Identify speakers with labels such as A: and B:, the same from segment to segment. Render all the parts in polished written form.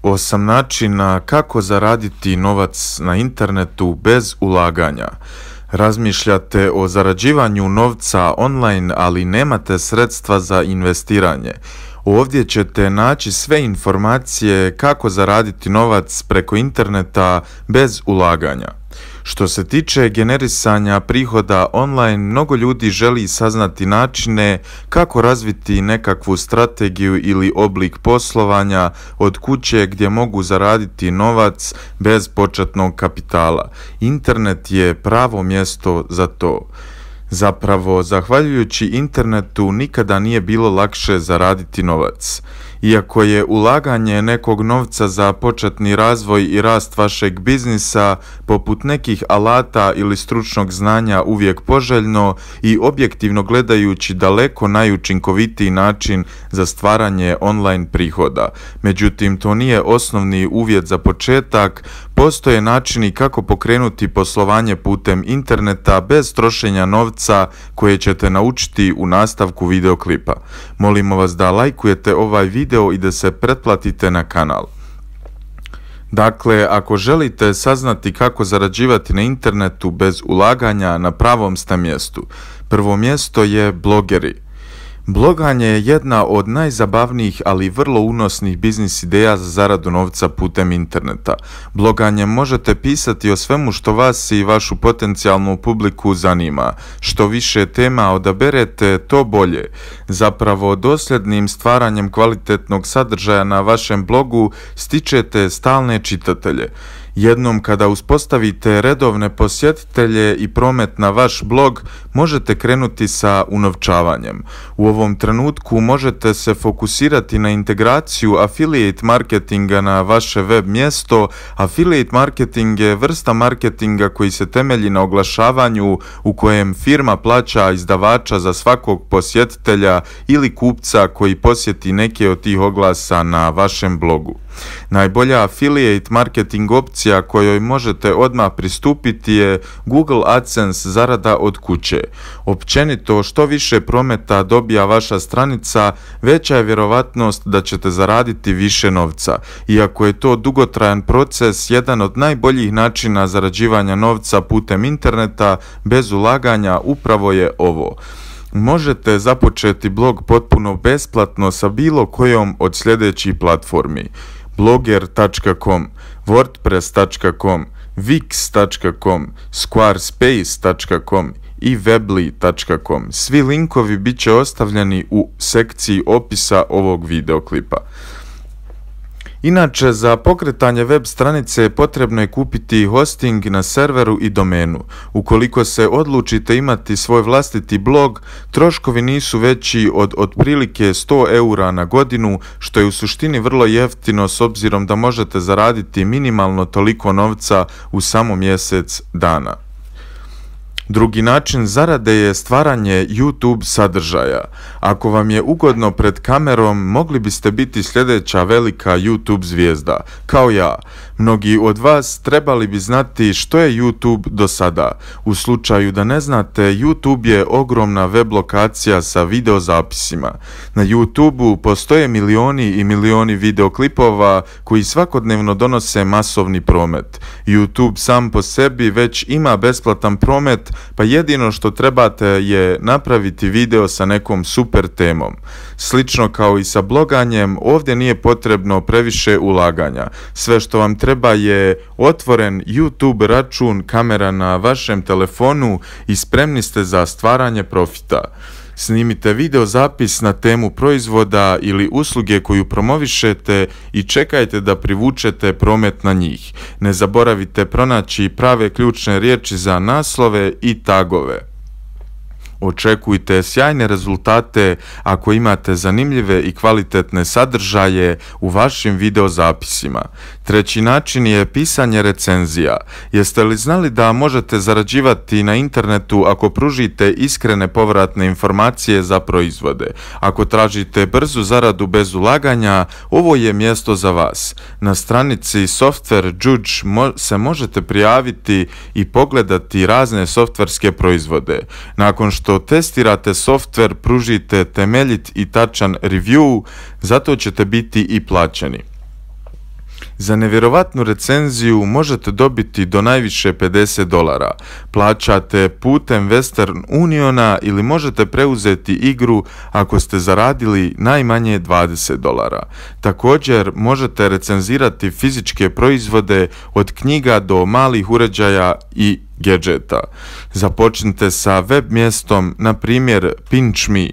A: 8 načina kako zaraditi novac na internetu bez ulaganja. Razmišljate o zarađivanju novca online, ali nemate sredstva za investiranje. Ovdje ćete naći sve informacije kako zaraditi novac preko interneta bez ulaganja. Što se tiče generisanja prihoda online, mnogo ljudi želi saznati načine kako razviti nekakvu strategiju ili oblik poslovanja od kuće gdje mogu zaraditi novac bez početnog kapitala. Internet je pravo mjesto za to. Zapravo, zahvaljujući internetu nikada nije bilo lakše zaraditi novac. Iako je ulaganje nekog novca za početni razvoj i rast vašeg biznisa, poput nekih alata ili stručnog znanja, uvijek poželjno i objektivno gledajući daleko najučinkovitiji način za stvaranje online prihoda. Međutim, to nije osnovni uvjet za početak. Postoje načini kako pokrenuti poslovanje putem interneta bez trošenja novca koje ćete naučiti u nastavku videoklipa. Molimo vas da lajkujete ovaj video i da se pretplatite na kanal. Dakle, ako želite saznati kako zarađivati na internetu bez ulaganja, na pravom ste mjestu. Prvo mjesto je blogeri. Bloganje je jedna od najzabavnijih, ali vrlo unosnih biznis ideja za zaradu novca putem interneta. Bloganjem možete pisati o svemu što vas i vašu potencijalnu publiku zanima. Što više tema odaberete, to bolje. Zapravo, dosljednim stvaranjem kvalitetnog sadržaja na vašem blogu stičete stalne čitatelje. Jednom kada uspostavite redovne posjetitelje i promet na vaš blog, možete krenuti sa unovčavanjem. U ovom trenutku možete se fokusirati na integraciju affiliate marketinga na vaše web mjesto. Affiliate marketing je vrsta marketinga koji se temelji na oglašavanju u kojem firma plaća izdavača za svakog posjetitelja ili kupca koji posjeti neke od tih oglasa na vašem blogu. Najbolja affiliate marketing opcija kojoj možete odmah pristupiti je Google AdSense zarada od kuće. Općenito, što više prometa dobija vaša stranica, veća je vjerovatnost da ćete zaraditi više novca. Iako je to dugotrajan proces, jedan od najboljih načina zarađivanja novca putem interneta bez ulaganja upravo je ovo. Možete započeti blog potpuno besplatno sa bilo kojom od sljedećih platformi: blogger.com, wordpress.com, wix.com, squarespace.com i webly.com. Svi linkovi bit će ostavljeni u sekciji opisa ovog videoklipa. Inače, za pokretanje web stranice potrebno je kupiti hosting na serveru i domenu. Ukoliko se odlučite imati svoj vlastiti blog, troškovi nisu veći od otprilike 100 eura na godinu, što je u suštini vrlo jeftino s obzirom da možete zaraditi minimalno toliko novca u samo mjesec dana. Drugi način zarade je stvaranje YouTube sadržaja. Ako vam je ugodno pred kamerom, mogli biste biti sljedeća velika YouTube zvijezda, kao ja. Mnogi od vas trebali bi znati što je YouTube do sada. U slučaju da ne znate, YouTube je ogromna web lokacija sa videozapisima. Na YouTube-u postoje milioni i milioni videoklipova koji svakodnevno donose masovni promet. YouTube sam po sebi već ima besplatan promet, pa jedino što trebate je napraviti video sa nekom super temom. Slično kao i sa bloganjem, ovdje nije potrebno previše ulaganja. Sve što vam treba je otvoren YouTube račun, kamera na vašem telefonu i spremni ste za stvaranje profita. Snimite videozapis na temu proizvoda ili usluge koju promovišete i čekajte da privučete promet na njih. Ne zaboravite pronaći prave ključne riječi za naslove i tagove. Očekujte sjajne rezultate ako imate zanimljive i kvalitetne sadržaje u vašim videozapisima. Treći način je pisanje recenzija. Jeste li znali da možete zarađivati na internetu ako pružite iskrene povratne informacije za proizvode? Ako tražite brzu zaradu bez ulaganja, ovo je mjesto za vas. Na stranici Software Judge se možete prijaviti i pogledati razne softverske proizvode. Nakon što testirate softver, pružite temeljit i tačan review, zato ćete biti i plaćeni. Za nevjerovatnu recenziju možete dobiti do najviše $50. Plaćate putem Western Uniona ili možete preuzeti igru ako ste zaradili najmanje $20. Također možete recenzirati fizičke proizvode od knjiga do malih uređaja i gadgeta. Započnite sa web mjestom, na primjer PinchMe.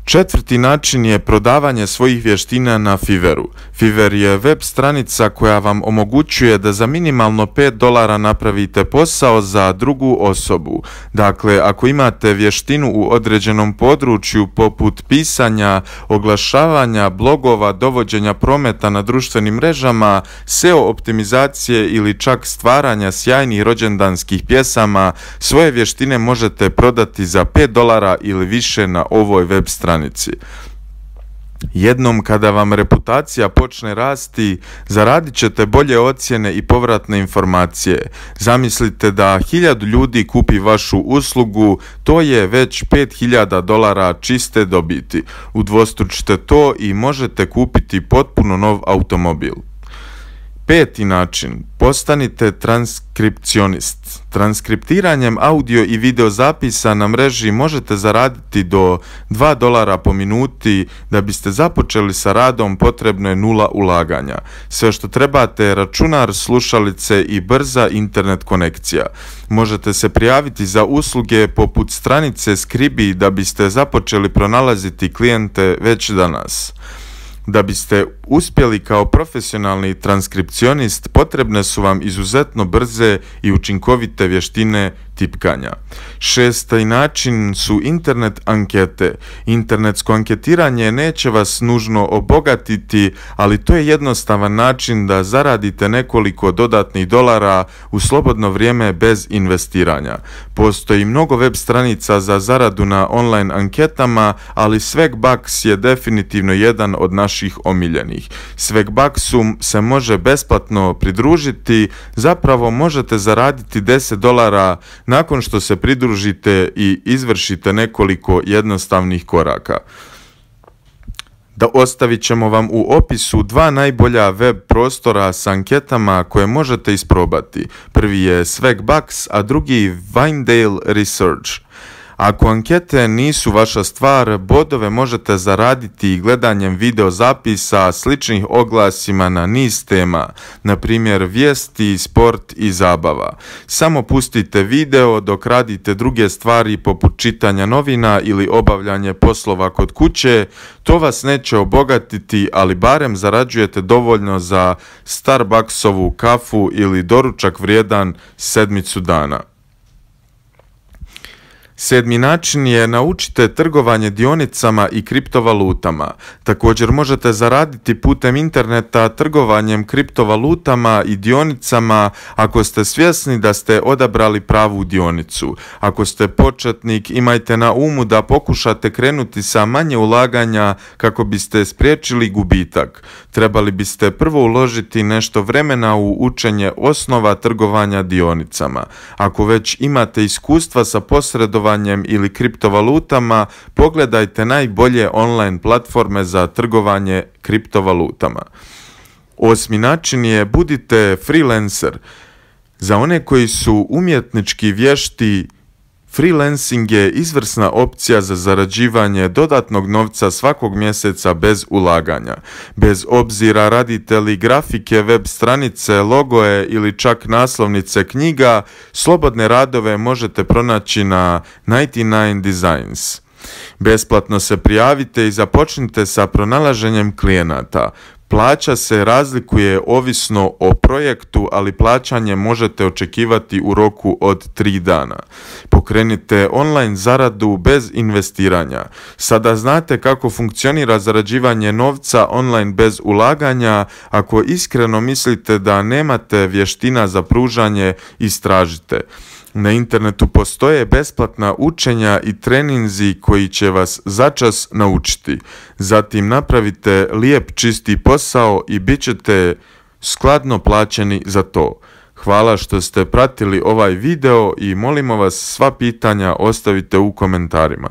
A: Četvrti način je prodavanje svojih vještina na Fiverru. Fiverr je web stranica koja vam omogućuje da za minimalno $5 napravite posao za drugu osobu. Dakle, ako imate vještinu u određenom području poput pisanja, oglašavanja, blogova, dovođenja prometa na društvenim mrežama, SEO optimizacije ili čak stvaranja sjajnih rođendanskih pjesama, svoje vještine možete prodati za $5 ili više na ovoj web stranici. Jednom kada vam reputacija počne rasti, zaradit ćete bolje ocjene i povratne informacije. Zamislite da 1000 ljudi kupi vašu uslugu, to je već $5000 čiste dobiti. Udvostručite to i možete kupiti potpuno nov automobil. Peti način, postanite transkripcionist. Transkriptiranjem audio i video zapisa na mreži možete zaraditi do $2 po minuti. Da biste započeli sa radom potrebno je 0 ulaganja. Sve što trebate je računar, slušalice i brza internet konekcija. Možete se prijaviti za usluge poput stranice Scribie da biste započeli pronalaziti klijente već danas. Da biste uspjeli kao profesionalni transkripcionist, potrebne su vam izuzetno brze i učinkovite vještine tipkanja. Šesti način su internet ankete. Internetsko anketiranje neće vas nužno obogatiti, ali to je jednostavan način da zaradite nekoliko dodatnih dolara u slobodno vrijeme bez investiranja. Postoji mnogo web stranica za zaradu na online anketama, ali Swagbucks je definitivno jedan od naših omiljenih. Swagbucksu se može besplatno pridružiti, zapravo možete zaraditi $10 nakon što se pridružite i izvršite nekoliko jednostavnih koraka. Da ostavit ćemo vam u opisu 2 najbolja web prostora s anketama koje možete isprobati. Prvi je Swagbucks, a drugi Vinedeal Research. Ako ankete nisu vaša stvar, bodove možete zaraditi gledanjem video zapisa sličnih oglasima na niz tema, na primjer vijesti, sport i zabava. Samo pustite video dok radite druge stvari poput čitanja novina ili obavljanje poslova kod kuće. To vas neće obogatiti, ali barem zarađujete dovoljno za Starbucksovu kafu ili doručak vrijedan 7 dana. Sedmi način je naučite trgovanje dionicama i kriptovalutama. Također možete zaraditi putem interneta trgovanjem kriptovalutama i dionicama ako ste svjesni da ste odabrali pravu dionicu. Ako ste početnik, imajte na umu da pokušate krenuti sa manje ulaganja kako biste spriječili gubitak. Trebali biste prvo uložiti nešto vremena u učenje osnova trgovanja dionicama. Ako već imate iskustva sa posredovanjem ili kriptovalutama, pogledajte najbolje online platforme za trgovanje kriptovalutama. Osmi način je budite freelancer. Za one koji su umjetnički vješti, freelancing je izvrsna opcija za zarađivanje dodatnog novca svakog mjeseca bez ulaganja. Bez obzira radite li grafike, web stranice, logoje ili čak naslovnice knjiga, slobodne radove možete pronaći na 99 Designs. Besplatno se prijavite i započnite sa pronalaženjem klijenata. Plaća se razlikuje ovisno o projektu, ali plaćanje možete očekivati u roku od 3 dana. Pokrenite online zaradu bez investiranja. Sada znate kako funkcionira zarađivanje novca online bez ulaganja. Ako iskreno mislite da nemate vještina za pružanje, istražite. Na internetu postoje besplatna učenja i treninzi koji će vas začas naučiti. Zatim napravite lijep čisti posao i bit ćete skladno plaćeni za to. Hvala što ste pratili ovaj video i molimo vas sva pitanja ostavite u komentarima.